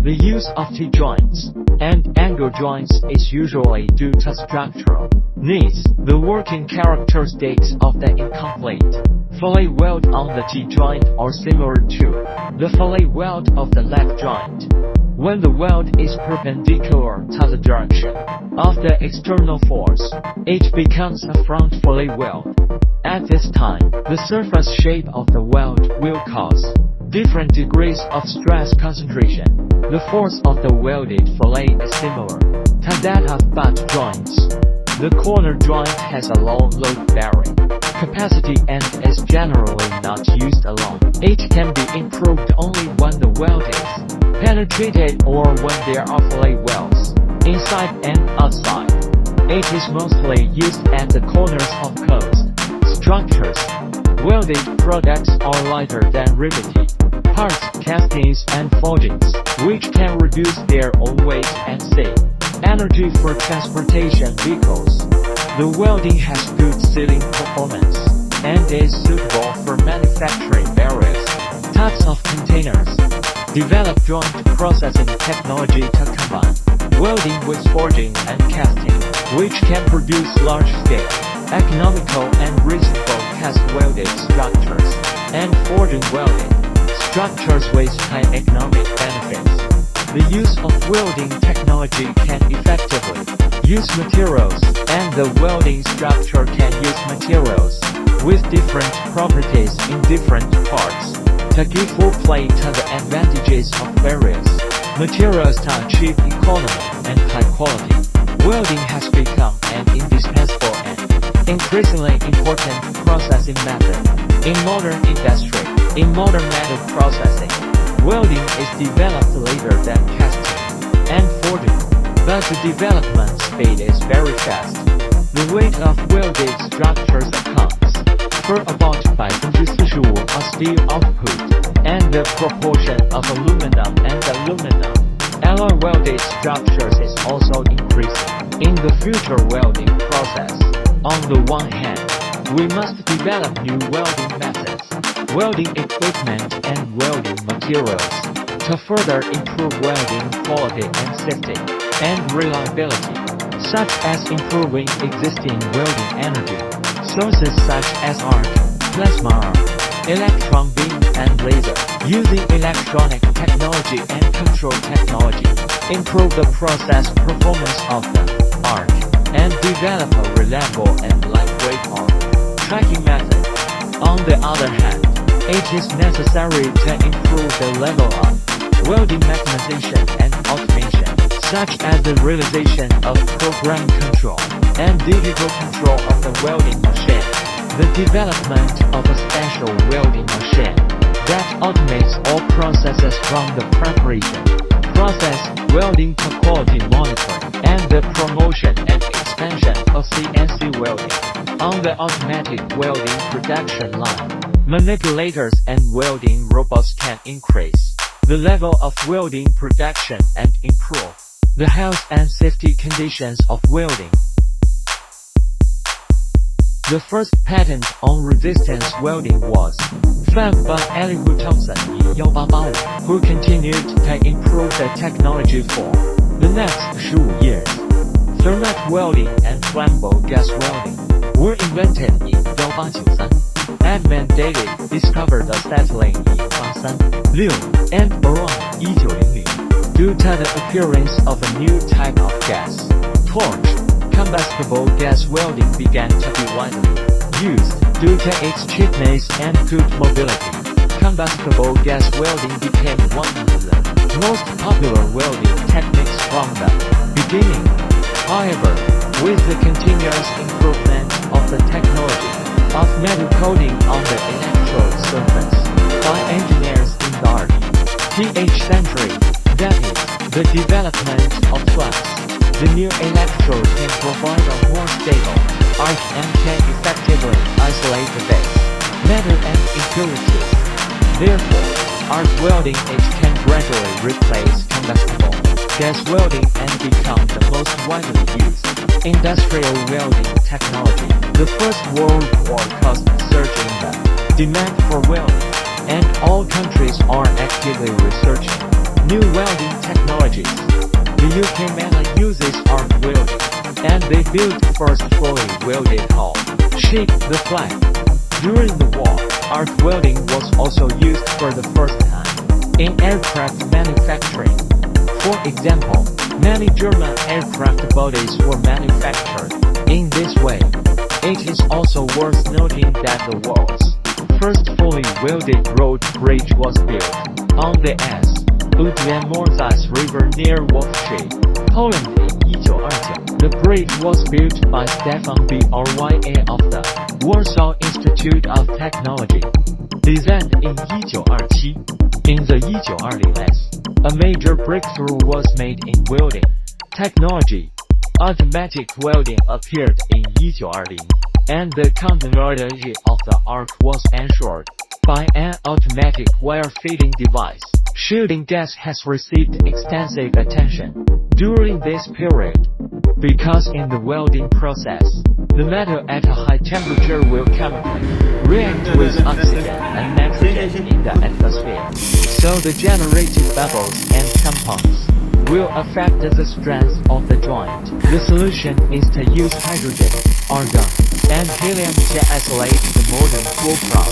The use of T-joints and angle joints is usually due to structural needs. The working characteristics of the incomplete fillet weld on the T-joint are similar to the fillet weld of the left joint. When the weld is perpendicular to the direction of the external force, it becomes a front fillet weld. At this time, the surface shape of the weld will cause different degrees of stress concentration. The force of the welded fillet is similar to that of butt joints. The corner joint has a low load-bearing capacity and is generally not used alone. It can be improved only when the weld is penetrated or when there are fillet welds inside and outside. It is mostly used at the corners of closed structures. Welded products are lighter than riveted parts, castings and forgings, which can reduce their own weight and save energy for transportation vehicles. The welding has good sealing performance and is suitable for manufacturing various types of containers. Develop joint processing technology to combine welding with forging and casting, which can produce large-scale, economical and reasonable cast-welded structures, and forging welded structures with high economic benefits. The use of welding technology can effectively use materials, and the welding structure can use materials with different properties in different parts to give full play to the advantages of various materials to achieve economy and high quality. Welding has become an indispensable and increasingly important processing method in modern industry. In modern metal processing, welding is developed later than casting and forging, but the development speed is very fast. The weight of welded structures accounts for about 45% of steel output, and the proportion of aluminum and aluminum alloy welded structures is also increasing. In the future welding process, on the one hand, we must develop new welding methods, welding equipment and welding materials to further improve welding quality and safety and reliability, such as improving existing welding energy sources such as arc, plasma arc, electron beam and laser. Using electronic technology and control technology, improve the process performance of the arc and develop a reliable and lightweight arc tracking method. On the other hand, it is necessary to improve the level of welding mechanization and automation, such as the realization of program control and digital control of the welding machine. The development of a special welding machine that automates all processes from the preparation, process, welding to quality monitoring, and the promotion and expansion of CNC welding on the automatic welding production line. Manipulators and welding robots can increase the level of welding production and improve the health and safety conditions of welding. The first patent on resistance welding was filed by Elihu Thompson in 1885, who continued to improve the technology for the next 15 years. Thermite welding and flammable gas welding were invented in 1893. Edmund David discovered acetylene in 1836 and boron in 1900. Due to the appearance of a new type of gas, torch, combustible gas welding began to be widely used. Due to its cheapness and good mobility, combustible gas welding became one of the most popular welding techniques from the beginning. However, with the continuous improvement of the technology of metal coating on the electrode surface by engineers in the early century, that is, the development of flux, the new electrode can provide a more stable arc and can effectively isolate the base metal and impurities. Therefore, arc welding can gradually replace combustible gas welding and become the most widely used industrial welding technology. The First World War caused a surge in the demand for welding, and all countries are actively researching New welding technologies. The UK mainly uses arc welding, and they built the first fully welded hull, ship, the flag. During the war, arc welding was also used for the first time in aircraft manufacturing. For example, many German aircraft bodies were manufactured in this way. It is also worth noting that the world's first fully welded road bridge was built on the Udmurtias River near Warsaw, Poland in 1929. The bridge was built by Stefan Brya of the Warsaw Institute of Technology. Designed in 1927. In the 1920s, a major breakthrough was made in welding technology. Automatic welding appeared in 1920, and the continuity of the arc was ensured by an automatic wire-feeding device. Shielding gas has received extensive attention during this period, because in the welding process, the metal at a high temperature will chemically react with oxygen and nitrogen in the atmosphere, so the generated bubbles and compounds will affect the strength of the joint. The solution is to use hydrogen, argon, and helium to isolate the molten wool from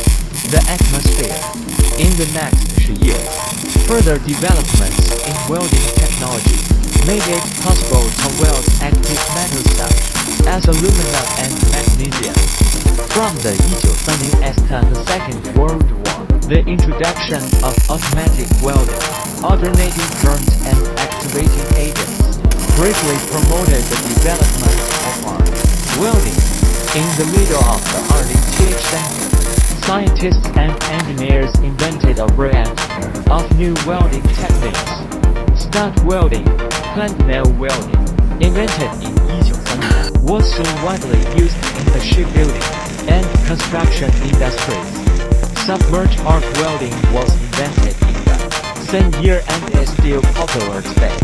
the atmosphere. In the next years, further developments in welding technology made it possible to weld active metals such as aluminum and magnesium. From the 1930s to the Second World War, the introduction of automatic welding, alternating current and activating agents, greatly promoted the development of arc welding. In the middle of the early 20th century, scientists and engineers invented a variety of new welding techniques. Stud welding, plant nail welding, invented in 1930, was soon widely used in the shipbuilding and construction industries. Submerged arc welding was invented in the same year and is still popular today.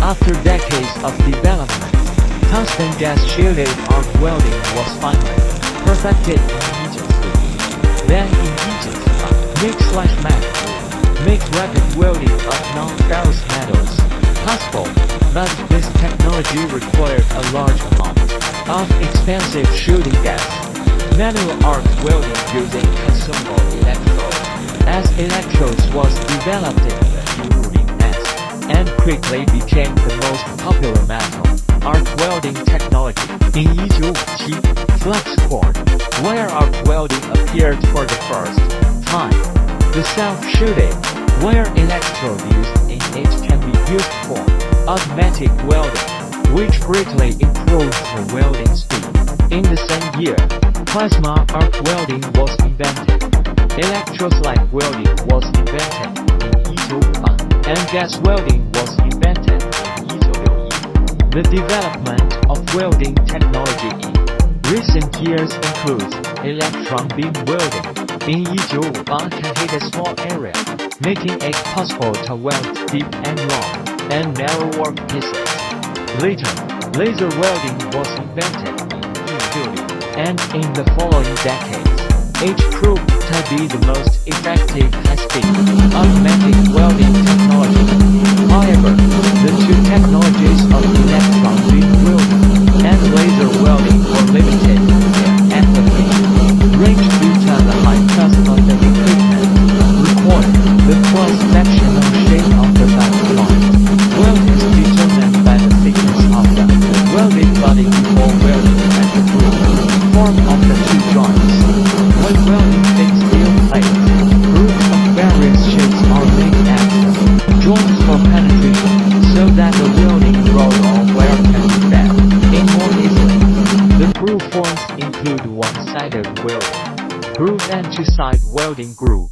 After decades of development, tungsten gas-shielded arc welding was finally perfected in 1960. Then in 1965, MIG/MAG make rapid welding of non-ferrous metals possible, but this technology required a large amount of expensive shielding gas. Manual arc welding using consumable electrodes. As electrodes was developed in the U.S. and quickly became the most popular metal arc welding technology. In 1957, flux core wire arc welding appeared for the first time. The self-shielded wire electrode used in it can be used for automatic welding, which greatly improves the welding speed. In the same year, plasma arc welding was invented. Electroslide welding was invented in 1905, and gas welding was invented in 1908. The development of welding technology in recent years includes electron beam welding. In 1905 can hit a small area, making it possible to weld deep and long and narrow work pieces. Later, laser welding was invented in building, and in the following decades, it proved to be the most effective high-speed automatic welding technology. However, the two technologies of electron beam welding and laser welding were limited in their application range due to the high cost of the equipment required. The cross-sectional shape of the back joint weld is determined by the thickness of the welded body before welding at the form of the two joints. When welding fixed steel plates, grooves of various shapes are made at the joints for penetration, so that the welding rod or wire can be fed in more easily. The groove forms include one-sided welding groove and two-side welding groove.